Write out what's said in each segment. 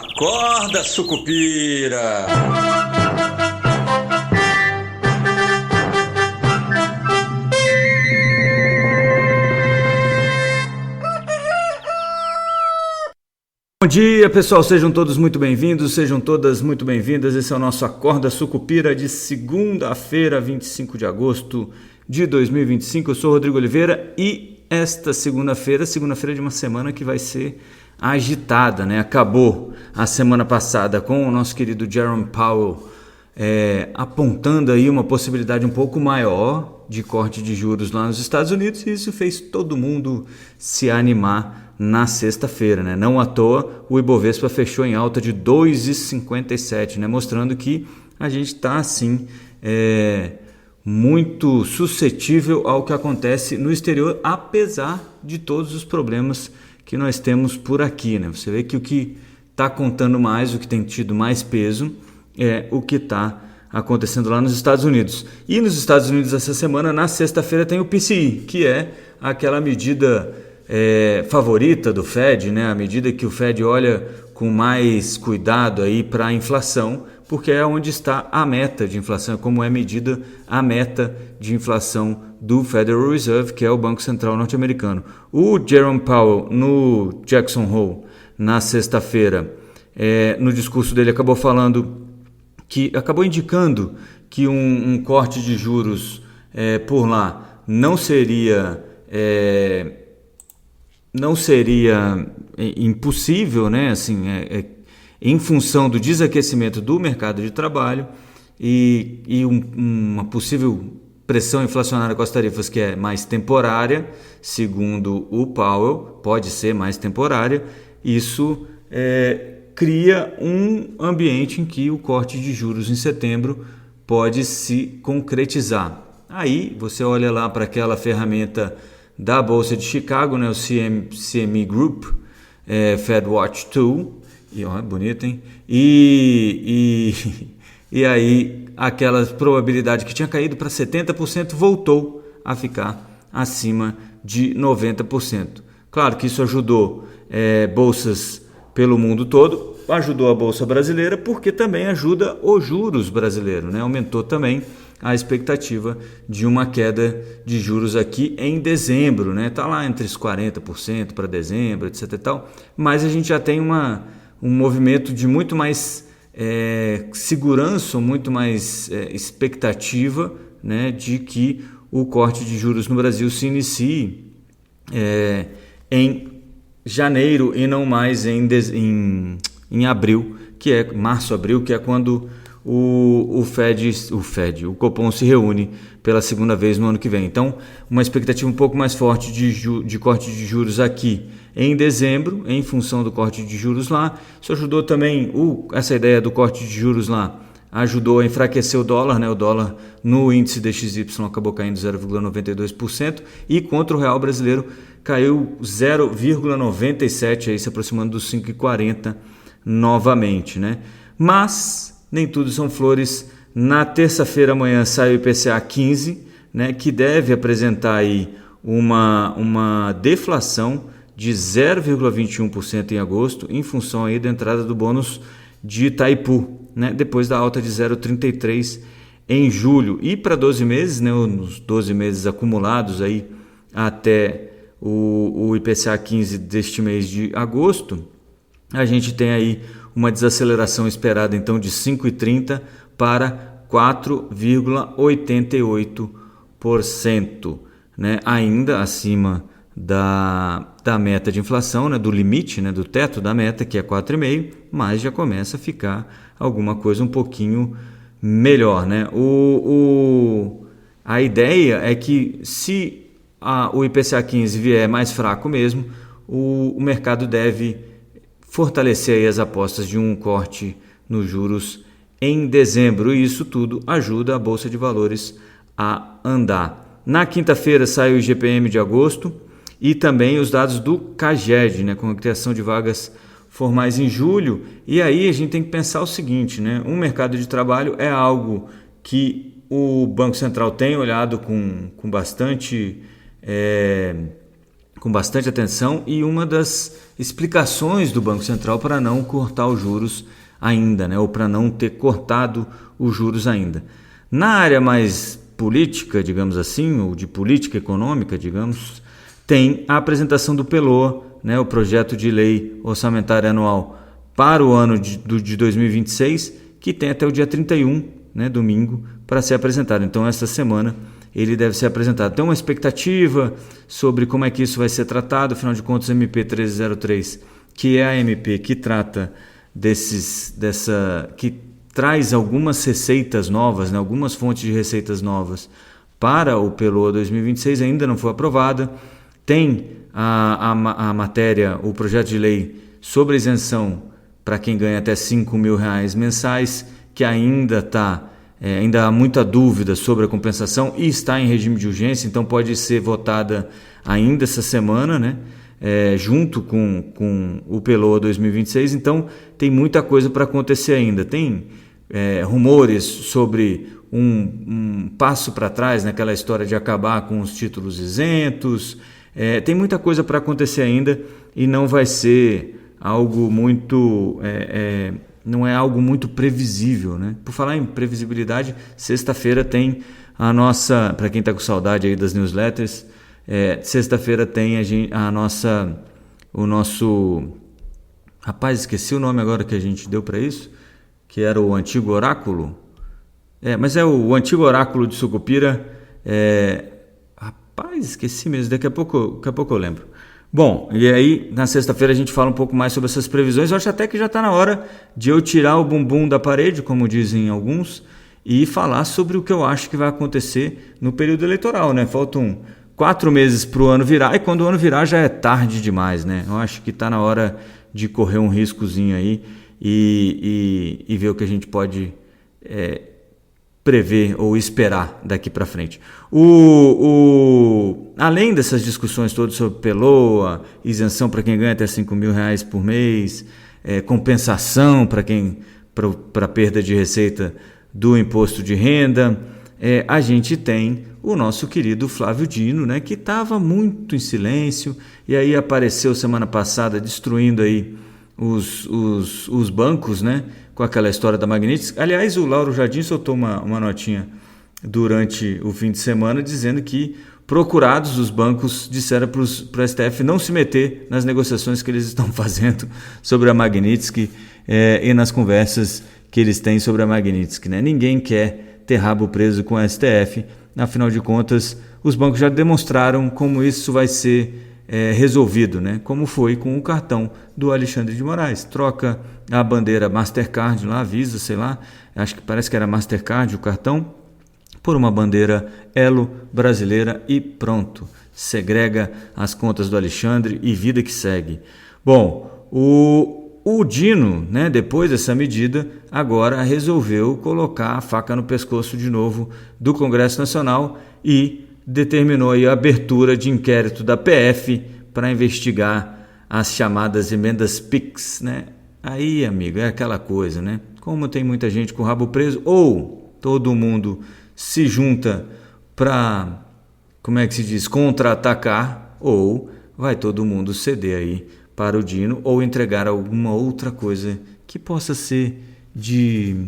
Acorda, sucupira! Bom dia, pessoal, sejam todos muito bem-vindos, sejam todas muito bem-vindas. Esse é o nosso Acorda Sucupira de segunda-feira, 25 de agosto de 2025. Eu sou o Rodrigo Oliveira e esta segunda-feira de uma semana que vai ser agitada, né? Acabou a semana passada com o nosso querido Jerome Powell apontando aí uma possibilidade um pouco maior de corte de juros lá nos Estados Unidos, e isso fez todo mundo se animar na sexta-feira, né? Não à toa o Ibovespa fechou em alta de 2,57, né? Mostrando que a gente está assim muito suscetível ao que acontece no exterior, apesar de todos os problemas que nós temos por aqui, né? Você vê que o que está contando mais, o que tem tido mais peso é o que está acontecendo lá nos Estados Unidos. E nos Estados Unidos essa semana, na sexta-feira, tem o PCI, que é aquela medida favorita do Fed, né? A medida que o Fed olha com mais cuidado aí para a inflação, porque é onde está a meta de inflação, como é medida a meta de inflação do Federal Reserve, que é o Banco Central norte-americano. O Jerome Powell, no Jackson Hole, na sexta-feira, no discurso dele, acabou indicando que um corte de juros por lá não seria impossível, né? Assim, em função do desaquecimento do mercado de trabalho e uma possível pressão inflacionária com as tarifas que é mais temporária, segundo o Powell, pode ser mais temporária. Isso cria um ambiente em que o corte de juros em setembro pode se concretizar. Aí você olha lá para aquela ferramenta da Bolsa de Chicago, né, o CME Group, FedWatch Tool, e ó, bonito, hein? E aí aquela probabilidade que tinha caído para 70% voltou a ficar acima de 90%. Claro que isso ajudou bolsas pelo mundo todo, ajudou a Bolsa Brasileira, porque também ajuda os juros brasileiros, né? Aumentou também a expectativa de uma queda de juros aqui em dezembro, né? Tá lá entre os 40% para dezembro, etc e tal, mas a gente já tem um movimento de muito mais segurança, muito mais expectativa, né, de que o corte de juros no Brasil se inicie em janeiro e não mais em abril, que é março, abril, que é quando o Copom se reúne pela segunda vez no ano que vem. Então, uma expectativa um pouco mais forte de corte de juros aqui em dezembro, em função do corte de juros lá. Isso ajudou também, essa ideia do corte de juros lá ajudou a enfraquecer o dólar, né? O dólar no índice DXY acabou caindo 0,92% e contra o real brasileiro caiu 0,97%, aí se aproximando dos 5,40 novamente, né? Mas nem tudo são flores. Na terça-feira amanhã sai o IPCA 15, né, que deve apresentar aí uma deflação de 0,21% em agosto, em função aí da entrada do bônus de Itaipu, né, depois da alta de 0,33 em julho. E para 12 meses, né, os 12 meses acumulados aí até o IPCA 15 deste mês de agosto, a gente tem aí uma desaceleração esperada então de 5,30 para 4,88%, né? Ainda acima da meta de inflação, né? Do limite, né? Do teto da meta, que é 4,5%, mas já começa a ficar alguma coisa um pouquinho melhor, né? A ideia é que se o IPCA 15 vier mais fraco mesmo, o mercado deve fortalecer aí as apostas de um corte nos juros em dezembro, e isso tudo ajuda a Bolsa de Valores a andar. Na quinta-feira sai o IGPM de agosto e também os dados do CAGED, né, com a criação de vagas formais em julho. E aí a gente tem que pensar o seguinte, né, um mercado de trabalho é algo que o Banco Central tem olhado com bastante com bastante atenção e uma das explicações do Banco Central para não cortar os juros ainda, né? Ou para não ter cortado os juros ainda. Na área mais política, digamos assim, ou de política econômica, digamos, tem a apresentação do PELOA, né? O projeto de lei orçamentária anual para o ano de 2026, que tem até o dia 31, né, domingo, para ser apresentado. Então, essa semana ele deve ser apresentado. Tem uma expectativa sobre como é que isso vai ser tratado. Afinal de contas, o MP 1303, que é a MP que trata que traz algumas receitas novas, né, algumas fontes de receitas novas para o PELOA 2026, ainda não foi aprovada. Tem a matéria, o projeto de lei sobre isenção para quem ganha até R$5.000 mensais, que ainda há muita dúvida sobre a compensação e está em regime de urgência, então pode ser votada ainda essa semana, né? Junto com o PELOA 2026, então tem muita coisa para acontecer ainda. Tem rumores sobre um passo para trás naquela história de acabar com os títulos isentos. Tem muita coisa para acontecer ainda e não vai ser algo muito... não é algo muito previsível, né? Por falar em previsibilidade, sexta-feira tem a nossa... Para quem está com saudade aí das newsletters, sexta-feira tem o nosso... Rapaz, esqueci o nome agora que a gente deu para isso, que era o Antigo Oráculo. Mas é o Antigo Oráculo de Sucupira. Rapaz, esqueci mesmo, daqui a pouco eu lembro. Bom, e aí na sexta-feira a gente fala um pouco mais sobre essas previsões. Eu acho até que já está na hora de eu tirar o bumbum da parede, como dizem alguns, e falar sobre o que eu acho que vai acontecer no período eleitoral, né? Faltam 4 meses para o ano virar, e quando o ano virar já é tarde demais, né? Eu acho que está na hora de correr um riscozinho aí e ver o que a gente pode prever ou esperar daqui para frente. Além dessas discussões todas sobre PELOA, isenção para quem ganha até R$5.000 por mês, compensação para perda de receita do imposto de renda, a gente tem o nosso querido Flávio Dino, né, que estava muito em silêncio e aí apareceu semana passada destruindo aí os bancos, né, com aquela história da Magnitsky. Aliás, o Lauro Jardim soltou uma notinha durante o fim de semana dizendo que procurados os bancos disseram para o STF não se meter nas negociações que eles estão fazendo sobre a Magnitsky e nas conversas que eles têm sobre a Magnitsky, né? Ninguém quer ter rabo preso com o STF, afinal de contas os bancos já demonstraram como isso vai ser resolvido, né? Como foi com o cartão do Alexandre de Moraes. Troca a bandeira Mastercard lá, Visa, sei lá, parece que era Mastercard o cartão, por uma bandeira Elo brasileira e pronto. Segrega as contas do Alexandre e vida que segue. Bom, o Dino, né, depois dessa medida, agora resolveu colocar a faca no pescoço de novo do Congresso Nacional e determinou aí a abertura de inquérito da PF para investigar as chamadas emendas PIX, né? Aí, amigo, é aquela coisa, né? Como tem muita gente com o rabo preso, ou todo mundo se junta para, como é que se diz, contra-atacar, ou vai todo mundo ceder aí para o Dino ou entregar alguma outra coisa que possa ser de,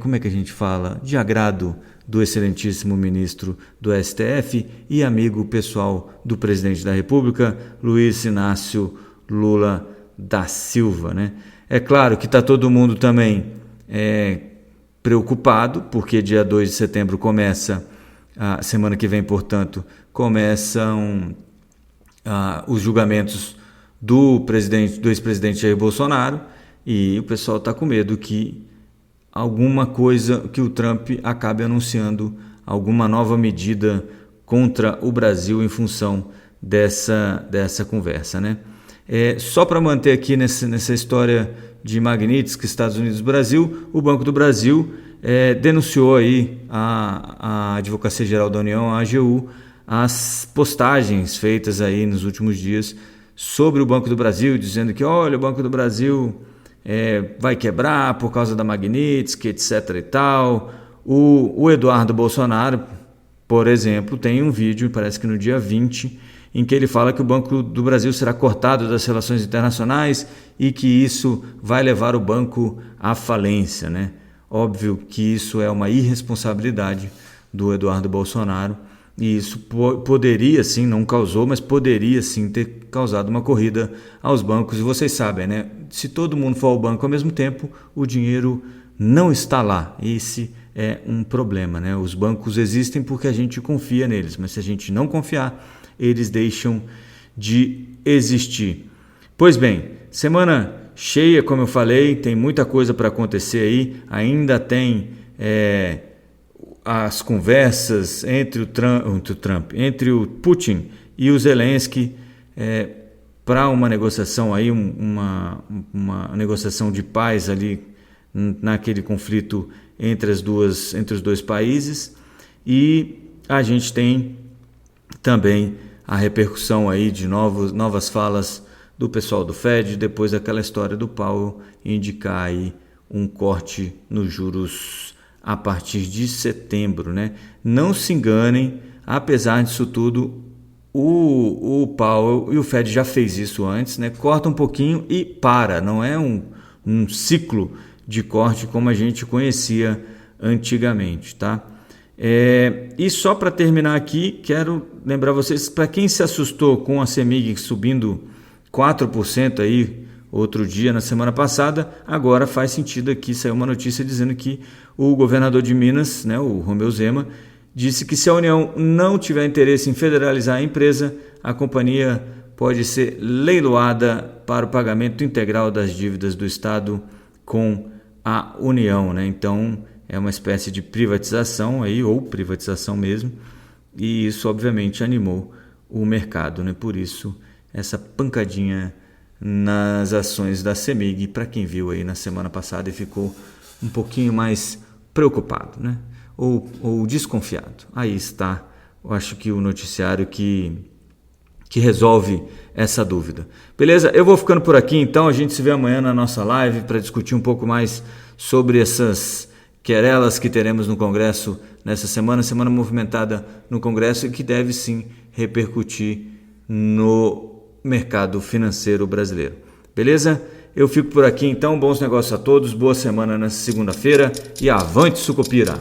como é que a gente fala, de agrado do excelentíssimo ministro do STF e amigo pessoal do presidente da República, Luiz Inácio Lula da Silva, né? É claro que está todo mundo também preocupado, porque dia 2 de setembro começa, a semana que vem, portanto, começam os julgamentos do ex-presidente Jair Bolsonaro, e o pessoal está com medo que alguma coisa, que o Trump acabe anunciando alguma nova medida contra o Brasil em função dessa conversa, né? Só para manter aqui nessa história de Magnitsky, Estados Unidos e Brasil, o Banco do Brasil denunciou aí a Advocacia Geral da União, a AGU, as postagens feitas aí nos últimos dias sobre o Banco do Brasil, dizendo que, olha, o Banco do Brasil vai quebrar por causa da Magnitsky, etc. e tal. O Eduardo Bolsonaro, Por exemplo, tem um vídeo, parece que no dia 20, em que ele fala que o Banco do Brasil será cortado das relações internacionais e que isso vai levar o banco à falência, né? Óbvio que isso é uma irresponsabilidade do Eduardo Bolsonaro e isso poderia sim, não causou, mas poderia sim ter causado uma corrida aos bancos. E vocês sabem, né? Se todo mundo for ao banco ao mesmo tempo, o dinheiro não está lá. Esse é um problema, né? Os bancos existem porque a gente confia neles, mas se a gente não confiar, eles deixam de existir. Pois bem, semana cheia, como eu falei, tem muita coisa para acontecer aí, ainda tem as conversas entre o Putin e o Zelensky para uma negociação aí, uma negociação de paz ali naquele conflito entre os dois países, e a gente tem também a repercussão aí de novas falas do pessoal do Fed, depois daquela história do Powell indicar aí um corte nos juros a partir de setembro, né? Não se enganem, apesar disso tudo, o Powell e o Fed já fez isso antes, né? Corta um pouquinho e para, não é um ciclo de corte como a gente conhecia antigamente, tá? E só para terminar aqui, quero lembrar vocês, para quem se assustou com a CEMIG subindo 4% aí outro dia na semana passada, agora faz sentido. Aqui saiu uma notícia dizendo que o governador de Minas, né, o Romeu Zema, disse que se a União não tiver interesse em federalizar a empresa, a companhia pode ser leiloada para o pagamento integral das dívidas do Estado com a União, né? Então é uma espécie de privatização aí, ou privatização mesmo, e isso obviamente animou o mercado, né? Por isso essa pancadinha nas ações da CEMIG, para quem viu aí na semana passada e ficou um pouquinho mais preocupado, né? Ou desconfiado. Aí está, eu acho que o noticiário que resolve essa dúvida. Beleza? Eu vou ficando por aqui, então a gente se vê amanhã na nossa live para discutir um pouco mais sobre essas querelas que teremos no Congresso nessa semana movimentada no Congresso e que deve sim repercutir no mercado financeiro brasileiro. Beleza? Eu fico por aqui então, bons negócios a todos, boa semana nessa segunda-feira e avante Sucupira!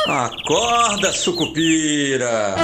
Acorda, Sucupira!